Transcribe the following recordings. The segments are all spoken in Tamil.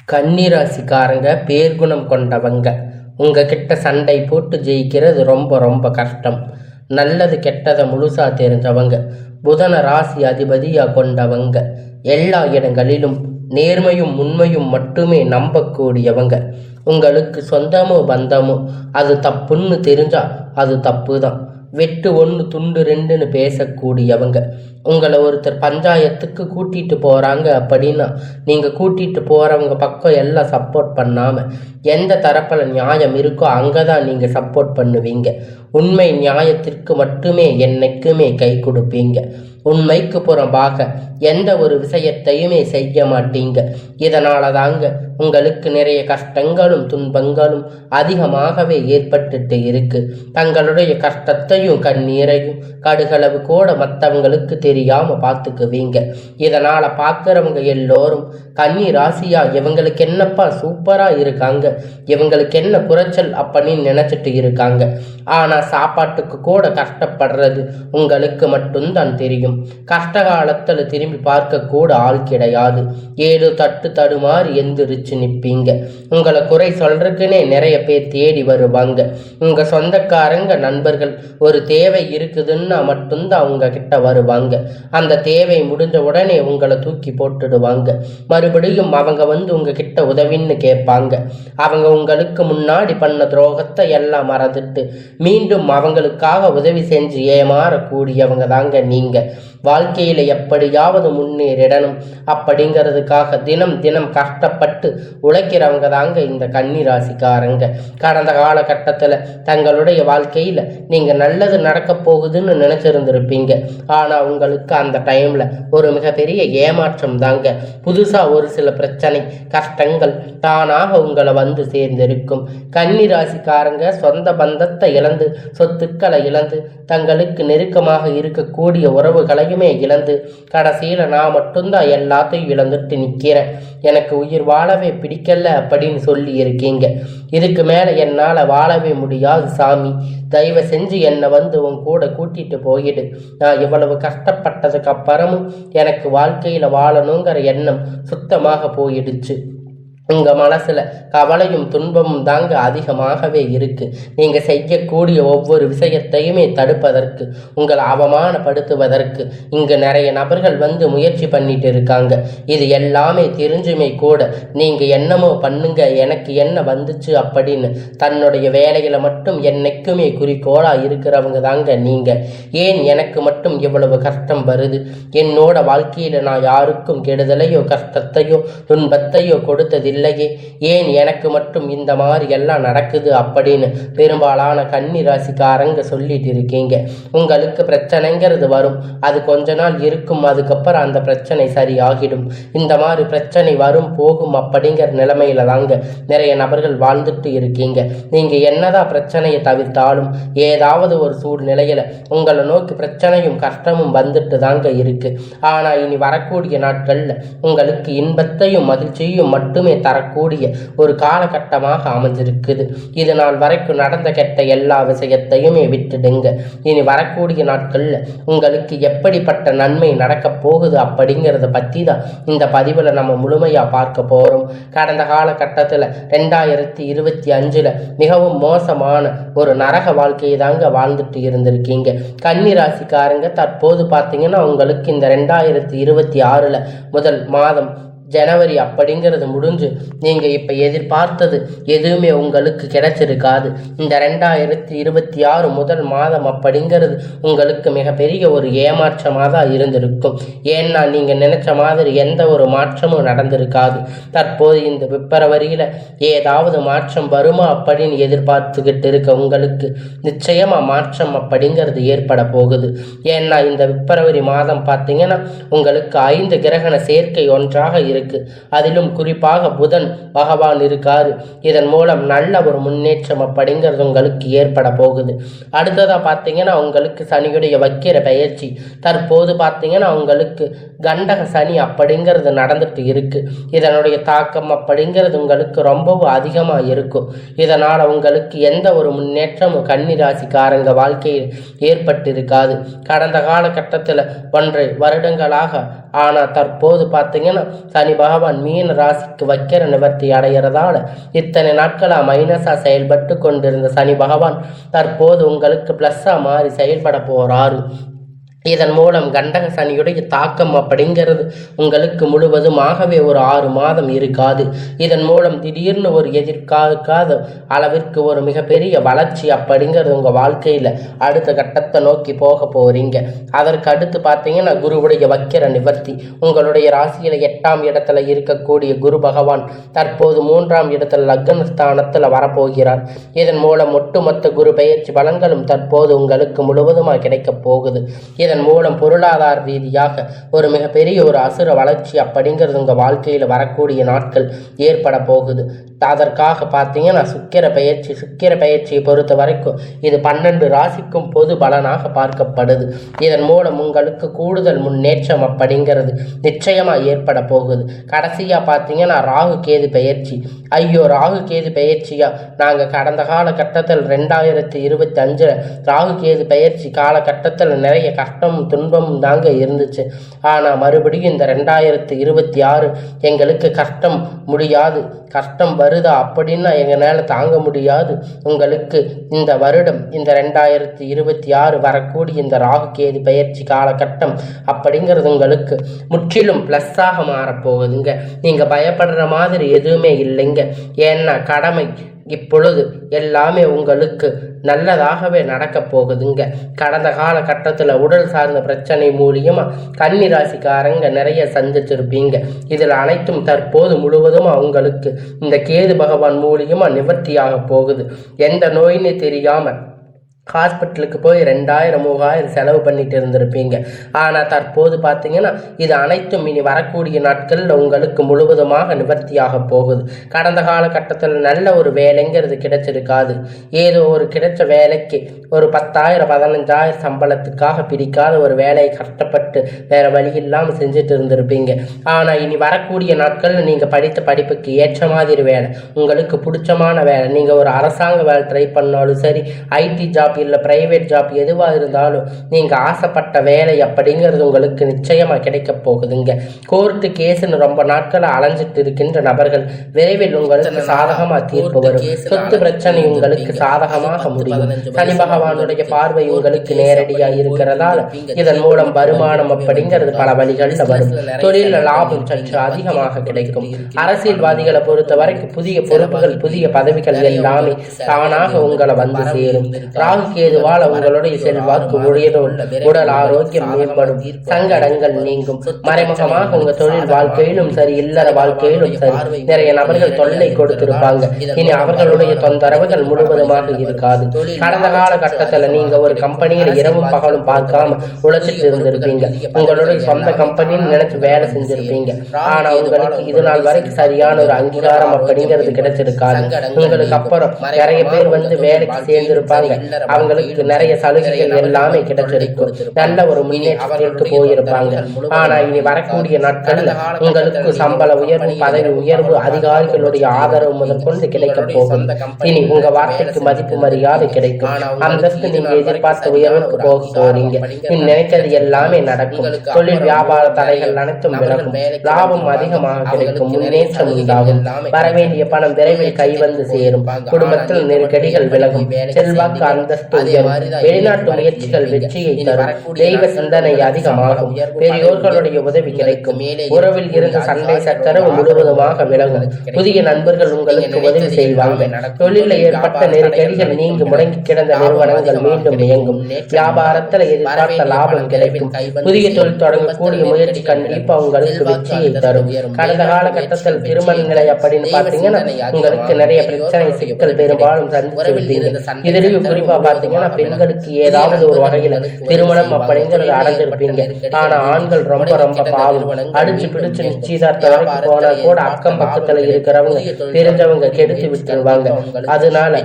கன்னிராசிக்காரங்க பேர்குணம் கொண்டவங்க. உங்ககிட்ட சண்டை போட்டு ஜெயிக்கிறது ரொம்ப ரொம்ப கஷ்டம். நல்லது கெட்டதை முழுசா தெரிஞ்சவங்க. புதன ராசி அதிபதியா கொண்டவங்க. எல்லா இடங்களிலும் நேர்மையும் உண்மையும் மட்டுமே நம்பக்கூடியவங்க. உங்களுக்கு சொந்தமோ பந்தமோ அது தப்புன்னு தெரிஞ்சா அது தப்பு தான். வெட்டு ஒன்று துண்டு ரெண்டுன்னு பேசக்கூடியவங்க. உங்களை ஒருத்தர் பஞ்சாயத்துக்கு கூட்டிகிட்டு போகிறாங்க அப்படின்னா நீங்கள் கூட்டிகிட்டு போகிறவங்க பக்கம் எல்லாம் சப்போர்ட் பண்ணாமல் எந்த தரப்பில் நியாயம் இருக்கோ அங்கே தான் நீங்கள் சப்போர்ட் பண்ணுவீங்க. உண்மை நியாயத்திற்கு மட்டுமே என்னைக்குமே கை கொடுப்பீங்க. உண்மைக்கு புறம்பாக எந்த ஒரு விஷயத்தையுமே செய்ய மாட்டீங்க. இதனால தாங்க உங்களுக்கு நிறைய கஷ்டங்களும் துன்பங்களும் அதிகமாகவே ஏற்பட்டுட்டு இருக்கு. தங்களுடைய கஷ்டத்தையும் கண்ணீரையும் கடுகளவு கூட மற்றவங்களுக்கு தெரியாம பார்த்துக்குவீங்க. இதனால பார்க்குறவங்க எல்லோரும் கன்னி ராசியா இவங்களுக்கு என்னப்பா சூப்பரா இருக்காங்க, இவங்களுக்கு என்ன குறைச்சல் அப்படின்னு நினைச்சிட்டு இருக்காங்க. ஆனா சாப்பாட்டுக்கு கூட கஷ்டப்படுறது உங்களுக்கு மட்டும்தான் தெரியும். கஷ்ட காலத்துல திரும்பி பார்க்க கூட ஆள் கிடையாது. ஏழு தட்டு தடுமாறி எந்திரிச்சு நிற்பீங்க. உங்களை குறை சொல்றதுக்குன்னே நிறைய பேர் தேடி வருவாங்க. உங்க சொந்தக்காரங்க நண்பர்கள் ஒரு தேவை இருக்குதுன்னா மட்டும்தான் அவங்க கிட்ட வருவாங்க. அந்த தேவை முடிஞ்ச உடனே உங்களை தூக்கி போட்டுடுவாங்க. மறுபடியும் அவங்க வந்து உங்ககிட்ட உதவின்னு கேட்பாங்க. அவங்க உங்களுக்கு முன்னாடி பண்ண துரோகத்தை எல்லாம் மறந்துட்டு மீண்டும் அவங்களுக்காக உதவி செஞ்சு ஏமாறக்கூடியவங்க தாங்க நீங்க. வாழ்க்கையில எப்படியாவது முன்னேறிடணும் அப்படிங்கிறதுக்காக தினம் தினம் கஷ்டப்பட்டு உழைக்கிறவங்க தாங்க இந்த கன்னி ராசிக்காரங்க. கடந்த காலகட்டத்தில் தங்களுடைய வாழ்க்கையில நீங்க நல்லது நடக்க போகுதுன்னு நினைச்சிருந்திருப்பீங்க. ஆனா உங்களுக்கு அந்த டைம்ல ஒரு மிகப்பெரிய ஏமாற்றம் தாங்க. புதுசா ஒரு சில பிரச்சனை கஷ்டங்கள் தானாக உங்களை வந்து சேர்ந்திருக்கும். கன்னி ராசிக்காரங்க சொந்த பந்தத்தை இழந்து சொத்துக்களை இழந்து தங்களுக்கு நெருக்கமாக இருக்கக்கூடிய உறவுகளையுமே இழந்து கடைசியில நான் மட்டும்தான் எல்லாத்தையும் இழந்துட்டு நிக்கிறேன், எனக்கு உயிர் வாழவே பிடிக்கல அப்படின்னு சொல்லி இருக்கீங்க. இதுக்கு மேல என்னால வாழவே முடியாது சாமி, தயவு செஞ்சு என்னை வந்து உன் கூட கூட்டிட்டு போயிடு. நான் இவ்வளவு கஷ்டப்பட்டதுக்கு அப்புறமும் எனக்கு வாழ்க்கையில வாழணுங்கிற எண்ணம் சுத்தமாக போயிடுச்சு. உங்கள் மனசில் கவலையும் துன்பமும் தாங்க அதிகமாகவே இருக்கு. நீங்கள் செய்யக்கூடிய ஒவ்வொரு விஷயத்தையுமே தடுப்பதற்கு உங்களை அவமானப்படுத்துவதற்கு இங்கே நிறைய நபர்கள் வந்து முயற்சி பண்ணிட்டு இருக்காங்க. இது எல்லாமே தெரிஞ்சுமே கூட நீங்கள் என்னமோ பண்ணுங்க எனக்கு என்ன வந்துச்சு அப்படின்னு தன்னுடைய வேலைகளை மட்டும் என்னைக்குமே குறிக்கோளாக இருக்கிறவங்க தாங்க நீங்கள். ஏன் எனக்கு மட்டும் இவ்வளவு கஷ்டம் வருது, என்னோட வாழ்க்கையில் நான் யாருக்கும் கெடுதலையோ கஷ்டத்தையோ துன்பத்தையோ கொடுத்ததில்லை, ஏன் எனக்கு மட்டும் இந்த மாதிரி எல்லாம் நடக்குது அப்படின்னு பெரும்பாலான கன்னி ராசிக்காரங்க சொல்லிட்டு இருக்கீங்க. உங்களுக்கு பிரச்சனைங்கிறது வரும், அது கொஞ்ச நாள் இருக்கும், அதுக்கப்புறம் அந்த பிரச்சனை சரியாகிடும். இந்த மாதிரி பிரச்சனை வரும் போகும் அப்படிங்கிற நிலைமையில தாங்க நிறைய நபர்கள் வாழ்ந்துட்டு இருக்கீங்க. நீங்க என்னதான் பிரச்சனையை தவிர்த்தாலும் ஏதாவது ஒரு சூழ்நிலையில உங்களை நோக்கி பிரச்சனையும் கஷ்டமும் வந்துட்டு தாங்க இருக்கு. ஆனா இனி வரக்கூடிய நாட்கள்ல உங்களுக்கு இன்பத்தையும் மகிழ்ச்சியும் மட்டுமே தரக்கூடிய ஒரு காலகட்டமாக அமைஞ்சிருக்குது. இது நாள் வரைக்கும் நடந்த கெட்ட எல்லா விஷயத்தையுமே விட்டுடுங்க. இனி வரக்கூடிய நாட்கள்ல உங்களுக்கு எப்படிப்பட்ட நன்மை நடக்க போகுது அப்படிங்கிறத பத்தி தான் இந்த பதிவுல நம்ம முழுமையா பார்க்க போறோம். கடந்த காலகட்டத்துல 2025 மிகவும் மோசமான ஒரு நரக வாழ்க்கையை தாங்க வாழ்ந்துட்டு இருந்திருக்கீங்க. கன்னி ராசிக்காரங்க தற்போது பார்த்தீங்கன்னா உங்களுக்கு இந்த 2026 முதல் மாதம் ஜனவரி அப்படிங்கிறது முடிஞ்சு நீங்கள் இப்போ எதிர்பார்த்தது எதுவுமே உங்களுக்கு கிடைச்சிருக்காது. இந்த 2026 முதல் மாதம் அப்படிங்கிறது உங்களுக்கு மிகப்பெரிய ஒரு ஏமாற்றமாக தான் இருந்திருக்கும். ஏன்னா நீங்கள் நினைச்ச மாதிரி எந்த ஒரு மாற்றமும் நடந்திருக்காது. தற்போது இந்த பிப்ரவரியில் ஏதாவது மாற்றம் வருமா அப்படின்னு எதிர்பார்த்துக்கிட்டு இருக்க உங்களுக்கு நிச்சயமாக மாற்றம் அப்படிங்கிறது ஏற்பட போகுது. ஏன்னா இந்த பிப்ரவரி மாதம் பார்த்தீங்கன்னா உங்களுக்கு 5 கிரகண சேர்க்கை ஒன்றாக இருக்கு. அதிலும் குறிப்பாக புதன் பகவான் இருக்காரு. இதன் மூலம் நல்ல ஒரு முன்னேற்றம் அப்படிங்கிறது உங்களுக்கு ஏற்பட போகுது. அடுத்ததா பார்த்தீங்கன்னா உங்களுக்கு சனியுடைய வக்கிர பயிற்சி. தற்போது பார்த்தீங்கன்னா உங்களுக்கு கண்டக சனி அப்படிங்கிறது நடந்துட்டு இருக்கு. இதனுடைய தாக்கம் அப்படிங்கிறது உங்களுக்கு ரொம்பவும் அதிகமாக இருக்கும். இதனால் உங்களுக்கு எந்த ஒரு முன்னேற்றமும் கன்னி ராசிக்காரங்க வாழ்க்கையில் ஏற்பட்டிருக்காது. கடந்த காலகட்டத்தில் 1.5 வருடங்களாக ஆனால் தற்போது பார்த்தீங்கன்னா சனி சனி பகவான் மீன ராசிக்கு வக்கிர நிவர்த்தி அடைகிறதால இத்தனை நாட்களா மைனஸா செயல்பட்டு கொண்டிருந்த சனி பகவான் தற்போது உங்களுக்கு பிளஸ்ஸா மாறி செயல்பட போறாரு. இதன் மூலம் கண்டக சனியுடைய தாக்கம் அப்படிங்கிறது உங்களுக்கு முழுவதுமாகவே ஒரு 6 மாதம் இருக்காது. இதன் மூலம் திடீர்னு ஒரு எதிர்பார்க்காத அளவிற்கு ஒரு மிகப்பெரிய வளர்ச்சி அப்படிங்கிறது உங்கள் வாழ்க்கையில் அடுத்த கட்டத்தை நோக்கி போக போகிறீங்க. அதற்கு அடுத்து பார்த்தீங்கன்னா குருவுடைய வக்கிர நிவர்த்தி. உங்களுடைய ராசியில் 8ஆம் இடத்துல இருக்கக்கூடிய குரு பகவான் தற்போது 3ஆம் இடத்துல லக்னஸ்தானத்தில் வரப்போகிறார். இதன் மூலம் ஒட்டுமொத்த குரு பெயர்ச்சி பலன்களும் தற்போது உங்களுக்கு முழுவதுமாக கிடைக்கப் போகுது. இதன் மூலம் பொருளாதார ரீதியாக ஒரு மிகப்பெரிய ஒரு அசுர வளர்ச்சி அப்படிங்கிறது உங்கள் வாழ்க்கையில் வரக்கூடிய நாட்கள் ஏற்பட போகுது. அதற்காக பார்த்தீங்கன்னா சுக்கிர பயிற்சியை பொறுத்த வரைக்கும் இது 12 ராசிக்கும் பொது பலனாக பார்க்கப்படுது. இதன் மூலம் உங்களுக்கு கூடுதல் முன்னேற்றம் அப்படிங்கிறது நிச்சயமாக ஏற்பட போகுது. கடைசியாக பார்த்தீங்கன்னா ராகு கேது பயிற்சி. ராகு கேது பயிற்சியா நாங்கள் கடந்த காலகட்டத்தில் 2025 ராகு கேது பயிற்சி காலகட்டத்தில் நிறைய கஷ்டமும் துன்பமும் தாங்க இருந்துச்சு. ஆனால் மறுபடியும் இந்த 2026 எங்களுக்கு கஷ்டம் வருதா அப்படின்னா எங்களால் தாங்க முடியாது. உங்களுக்கு இந்த வருடம் இந்த 2026 வரக்கூடிய இந்த ராகு கேது பயிற்சி காலகட்டம் அப்படிங்கிறது உங்களுக்கு முற்றிலும் ப்ளஸ்ஸாக மாறப்போகுதுங்க. நீங்கள் பயப்படுற மாதிரி எதுவுமே இல்லைங்க. ஏன்னா கடமை இப்பொழுது எல்லாமே உங்களுக்கு நல்லதாகவே நடக்க போகுதுங்க. கடந்த காலகட்டத்தில் உடல் சார்ந்த பிரச்சனை மூலியமாக கன்னி ராசிக்காரங்க நிறைய சந்திச்சிருப்பீங்க. இதில் அனைத்தும் தற்போது முழுவதுமாக உங்களுக்கு இந்த கேது பகவான் மூலியமாக நிவர்த்தியாக போகுது. எந்த நோயின்னு தெரியாமல் ஹாஸ்பிட்டலுக்கு போய் 2000-3000 செலவு பண்ணிட்டு இருந்திருப்பீங்க. ஆனால் தற்போது பார்த்தீங்கன்னா இது அனைத்தும் இனி வரக்கூடிய நாட்களில் உங்களுக்கு முழுவதுமாக நிவர்த்தியாக போகுது. கடந்த காலகட்டத்தில் நல்ல ஒரு வேலைங்கிறது கிடைச்சிருக்காது. ஏதோ ஒரு கிடைச்ச வேலைக்கு ஒரு 10,000-15,000 சம்பளத்துக்காக பிடிக்காத ஒரு வேலையை கஷ்டப்பட்டு வேற வழி இல்லாமல் செஞ்சுட்டு இருந்திருப்பீங்க. ஆனால் இனி வரக்கூடிய நாட்களில் நீங்கள் படித்த படிப்புக்கு ஏற்ற மாதிரி வேலை, உங்களுக்கு பிடிச்சமான வேலை, நீங்கள் ஒரு அரசாங்க வேலை ட்ரை பண்ணாலும் சரி, ஐடி ஜாப் இல்லை பிரைவேட் ஜாப் எதுவாக இருந்தாலும் நீங்கள் ஆசைப்பட்ட வேலை அப்படிங்கிறது உங்களுக்கு நிச்சயமாக கிடைக்க போகுதுங்க. கோர்ட்டு கேஸுன்னு ரொம்ப நாட்களை அலைஞ்சிட்டு இருக்கின்ற நபர்கள் விரைவில் உங்களுக்கு சாதகமாக தீர்ப்பு வரும். சொத்து பிரச்சனை உங்களுக்கு சாதகமாக முடியும். சனி பகவானுடைய பார்வை உங்களுக்கு நேரடியாக இருக்கிறதால இதன் மூலம் வருமானம் அப்படிங்கிறது பல வழிகளில் வரும். தொழில் லாபம் சற்று அதிகமாக கிடைக்கும். அரசியல்வாதிகளை பொறுத்த வரைக்கும் புதிய பொறுப்புகள் புதிய பதவிகள் எல்லாமே தானாக உங்களை வந்து சேரும். ராகு கேதுவால் உங்களுடைய செல்வாக்கு உயரும், உடல் ஆரோக்கியம் மேம்படும், சங்கடங்கள் நீங்கும். மறைமுகமாக உங்க தொழில் வாழ்க்கையிலும் சரி இல்லற வாழ்க்கையிலும் சரி நிறைய நபர்கள் தொல்லை கொடுத்திருப்பாங்க. இனி அவர்களுடைய தொந்தரவுகள் முழுவதுமாக இருக்காது. கடந்த காலகட்டத்தில் நீங்க ஒரு கம்பெனியில இரவும் பகலும் பார்க்காம உழைச்சிட்டு இருந்திருப்பீங்க. உங்களுடைய சொந்த கம்பெனின்னு நினைச்சு வேலை செஞ்சிருப்பீங்க. ஆனா உங்களுக்கு இது நாள் வரைக்கும் சரியான ஒரு அங்கீகாரம் அப்படிங்கிறது கிடைச்சிருக்காது. உங்களுக்கு அப்புறம் நிறைய பேர் வந்து வேலைக்கு சேர்ந்திருப்பாங்க. அவங்களுக்கு நிறைய சலுகைகள் எல்லாமே கிடைச்சிருக்கும். நல்ல ஒரு முன்னேற்றத்திற்கு போயிருப்பாங்க. ஆனா இனி வரக்கூடிய நாட்களில் உங்களுக்கு சம்பள உயர்வு, பதவி உயர்வு, அதிகாரிகளுடைய ஆதரவு முதற்கொண்டு கிடைக்க போகும். இனி உங்க வார்த்தைக்கு மதிப்பு மரியாதை கிடைக்கும். அந்தஸ்து நீங்க எதிர்பார்த்த உயர்வுக்கு போக போறீங்க. நினைக்கிறது எல்லாமே நடக்கும். தொழில் வியாபார தடைகள் அனைத்தும் விலகும். லாபம் அதிகமாக கிடைக்கும். முன்னேற்றம் உண்டாகும். வரவேண்டிய பணம் விரைவில் கைவந்து சேரும். குடும்பத்தில் நெருக்கடிகள் விலகும். செல்வாக்கு அந்தஸ்து வெளிநாட்டு முயற்சிகள் வெற்றியை தரும். தெய்வ சிந்தனை அதிகமாகும். பெரியோர்களுடைய உதவி கிடைக்கும். உறவில் இருந்து சண்டை சச்சரவு முழுவதுமாக விலகும். புதிய நண்பர்கள் உங்களுக்கு உதவி செய்வாங்க. தொழிலில் ஏற்பட்ட நெருக்கடிகள் நீங்கி முடங்கி கிடந்த நிறுவனங்கள் மீண்டும் இயங்கும். வியாபாரத்தில் எதிர்பார்த்த லாபம் கிடைக்கும். புதிய தொழில் தொடங்கக்கூடிய முயற்சி கண்டிப்பா உங்களுக்கு வெற்றியை தரும். கடந்த காலகட்டத்தில் திருமண நிலை அப்படின்னு பாத்தீங்கன்னா உங்களுக்கு நிறைய பிரச்சனை சிக்கல் பெரும்பாலும் சந்திச்சிருப்பீங்க. இதுலயும் குறிப்பா பாத்தீங்கன்னா பெண்களுக்கு ஏதாவது ஒரு வகையில திருமணம் அப்படிங்கிறது அடைஞ்சிருப்பீங்க. ஆனா ஆண்கள் ரொம்ப ரொம்ப பாவம். அடிச்சு பிடிச்சு நிச்சயதார்த்த வரைக்கும் போனா கூட அக்கம் பக்கத்துல இருக்கிறவங்க தெரிஞ்சவங்க கெடுத்து விட்டுருவாங்க. அதனால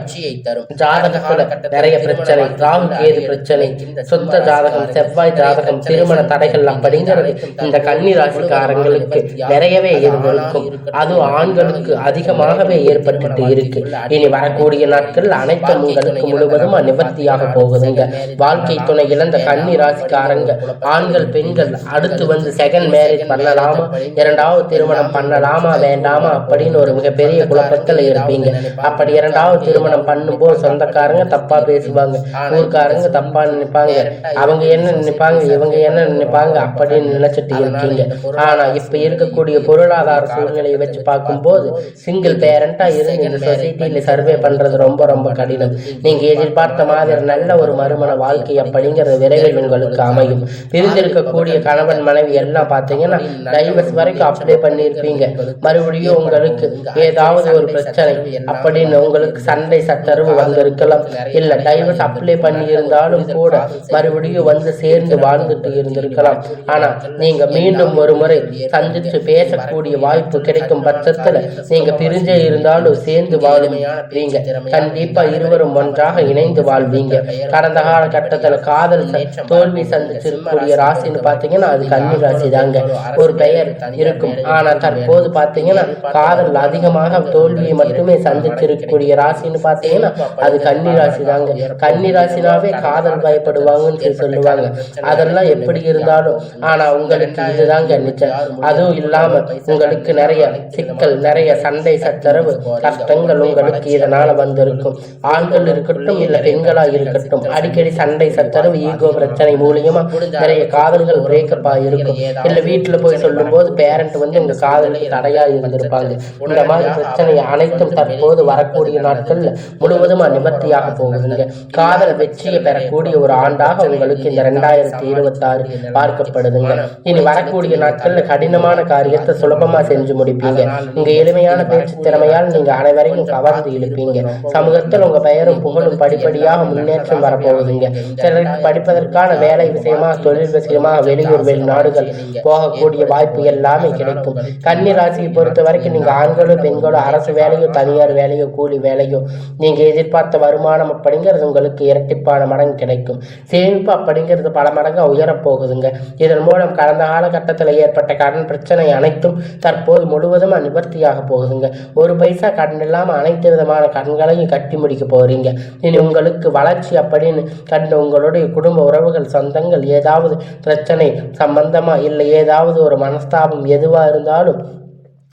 ஜாதகத்துல நிறைய பிரச்சனை, ராகு கேது பிரச்சனை, சொந்த ஜாதகம், செவ்வாய் ஜாதகம், திருமண தடைகள் அப்படிங்கிறது இந்த கன்னி ராசிக்காரங்களுக்கு நிறையவே இருந்திருக்கும். அது ஆண்களுக்கு அதிகமாகவே ஏற்பட்டு இருக்கு. இனி வரக்கூடிய நாட்கள் அனைத்தும் உங்களுக்கு முழுவதும் நிவர்த்தியாக போகுதுங்க. வாழ்க்கை துணை இழந்த கன்னி ராசிக்காரங்க ஆண்கள் பெண்கள் அடுத்து வந்து செகண்ட் மேரேஜ் பண்ணலாமா, இரண்டாவது திருமணம் பண்ணலாமா வேண்டாமா அப்படின்னு ஒரு மிகப்பெரிய குழப்பத்தில் இருப்பீங்க. அப்படி இரண்டாவது திருமணம் பண்ணும்போது சொந்தக்காரங்க தப்பா பேசுவாங்க, ஊர்க்காரங்க தப்பா நினைப்பாங்க, அவங்க என்ன நினைப்பாங்க இவங்க என்ன நினைப்பாங்க அப்படின்னு நினைச்சிட்டு இருக்கீங்க. ஆனா இப்ப இருக்கக்கூடிய பொருளாதார சூழ்நிலையை வச்சு பார்க்கும்போது சிங்கிள் பேரண்டா இருந்து இந்த சொசைட்டியில சர்வே பண்றது ரொம்ப ரொம்ப கடினம். நீங்க எதிர்பார்த்த மாதிரி நல்ல ஒரு மறுமண வாழ்க்கை அப்படிங்கிறது விரைவில் உங்களுக்கு அமையும். பிரிந்திருக்கக்கூடிய கணவன் மனைவி எல்லாம் பாத்தீங்கன்னா டைவர்ஸ் வரைக்கும் அப்ளை பண்ணியிருப்பீங்க. மறுபடியும் உங்களுக்கு ஏதாவது ஒரு பிரச்சனை அப்படின்னு உங்களுக்கு சண்டை சச்சரவு வந்திருக்கலாம். இல்ல டைவர்ஸ் அப்ளை பண்ணி இருந்தாலும் கூட மறுபடியும் வந்து சேர்ந்து வாழ்ந்துட்டு இருந்திருக்கலாம். ஆனா நீங்க மீண்டும் ஒரு முறை சந்திச்சு பேசக்கூடிய வாய்ப்பு கிடைக்கும் பட்சத்துல நீங்க பிரிஞ்சே இருந்தாலும் சேர்ந்து வாழ்வீங்க. கண்டிப்பா இருவரும் ஒன்றாக இணைந்து வாழ்வீங்க. கடந்த கால கட்டத்துல காதல் தோல்வி சந்திச்சிருக்கக்கூடிய ராசின்னு பாத்தீங்கன்னா அது கன்னி ராசி தாங்க. ஒரு பெயர் இருக்கும், ஆனா தற்போது பாத்தீங்கன்னா காதல் அதிகமாக தோல்வியை மட்டுமே சந்திச்சிருக்கக்கூடிய ராசின்னு பாத்தீங்கன்னா அது கன்னி ராசி தாங்க. கன்னி ராசினாவே காதல் பயப்படுவாங்கன்னு சொல்லுவாங்க. அதெல்லாம் எப்படி இருந்தாலும் ஆனா உங்களுக்கு இதுதாங்க நிச்சயம். அதுவும் இல்லாம உங்களுக்கு நிறைய சிக்கல், நிறைய சண்டை சச்சரவு கஷ்டங்கள் உங்களுக்கு இதனால வந்திருக்கும். ஆண்கள் இருக்கட்டும் இல்ல பெண்களா இருக்கட்டும் அடிக்கடி சண்டை சச்சரவு ஈகோ பிரச்சனை மூலியமா நிறைய காதல்கள் பிரேக்கப் ஆகிருக்கும். இல்ல வீட்டுல போய் சொல்லும் போது பேரண்ட் வந்து உங்க காதலுக்கு தடையா இருந்திருப்பாங்க. இந்த மாதிரி பிரச்சனை அனைத்தும் தற்போது வரக்கூடிய நாட்கள்ல முழுவதுமா நிவர்த்தியாக போகுதுங்க. காதல் வெற்றியை பெறக்கூடிய ஒரு ஆண்டாக உங்களுக்கு இந்த 2026 பார்க்கப்படுதுங்க. இனி வரக்கூடிய நாட்கள்ல கடினமான காரியத்தை சுலபமா செஞ்சு முடிப்பீங்க. உங்க எளிமையான பேச்சு திறமையால் நீங்க அனைவரையும் கவர்ந்து இழுப்பீங்க. சமூகத்தில் உங்க பெயரும் புகழும் படிப்படியாக முன்னேற்றம் வரப்போகுதுங்க. சிலருக்கு படிப்பதற்கான வேலை விஷயமா, தொழில் விஷயமா வெளியூர் வெளிநாடுகள் போகக்கூடிய வாய்ப்பு எல்லாமே கிடைக்கும். கன்னி ராசியை பொறுத்த வரைக்கும் நீங்க ஆண்களோ பெண்களோ அரசு வேலையோ தனியார் வேலையோ கூலி வேலையோ நீங்க எதிர்பார்த்த வருமானம் அப்படிங்கிறது உங்களுக்கு இரட்டிப்பான மடங்கு கிடைக்கும். சேமிப்பு அப்படிங்கிறது பல மடங்கு உயரப்போகுதுங்க. இதன் மூலம் கடந்த காலகட்டத்தில் ஏற்பட்ட கடன் பிரச்சனை அனைத்தும் தற்போது முழுவதும் நிவர்த்தியாக போகுதுங்க. ஒரு பைசா கடன் இல்லாம அனைத்து விதமான கடன்களையும் கட்டி முடிக்க போறீங்க. இனி உங்களுக்கு வளர்ச்சி அப்படின்னு கண்டு உங்களுடைய குடும்ப உறவுகள் சொந்தங்கள் ஏதாவது பிரச்சனை சம்பந்தமா இல்லை ஏதாவது ஒரு மனஸ்தாபம் எதுவா இருந்தாலும்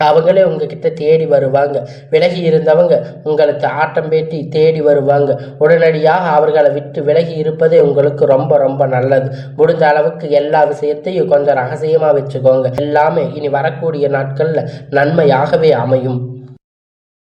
அவங்களே உங்ககிட்ட தேடி வருவாங்க. விலகி இருந்தவங்க உங்களுக்கு ஆட்டம் பேட்டி தேடி வருவாங்க. உடனடியாக அவர்களை விட்டு விலகி இருப்பதே உங்களுக்கு ரொம்ப ரொம்ப நல்லது. முடிஞ்ச அளவுக்கு எல்லா விஷயத்தையும் கொஞ்சம் ரகசியமா வச்சுக்கோங்க. எல்லாமே இனி வரக்கூடிய நாட்கள்ல நன்மையாகவே அமையும்.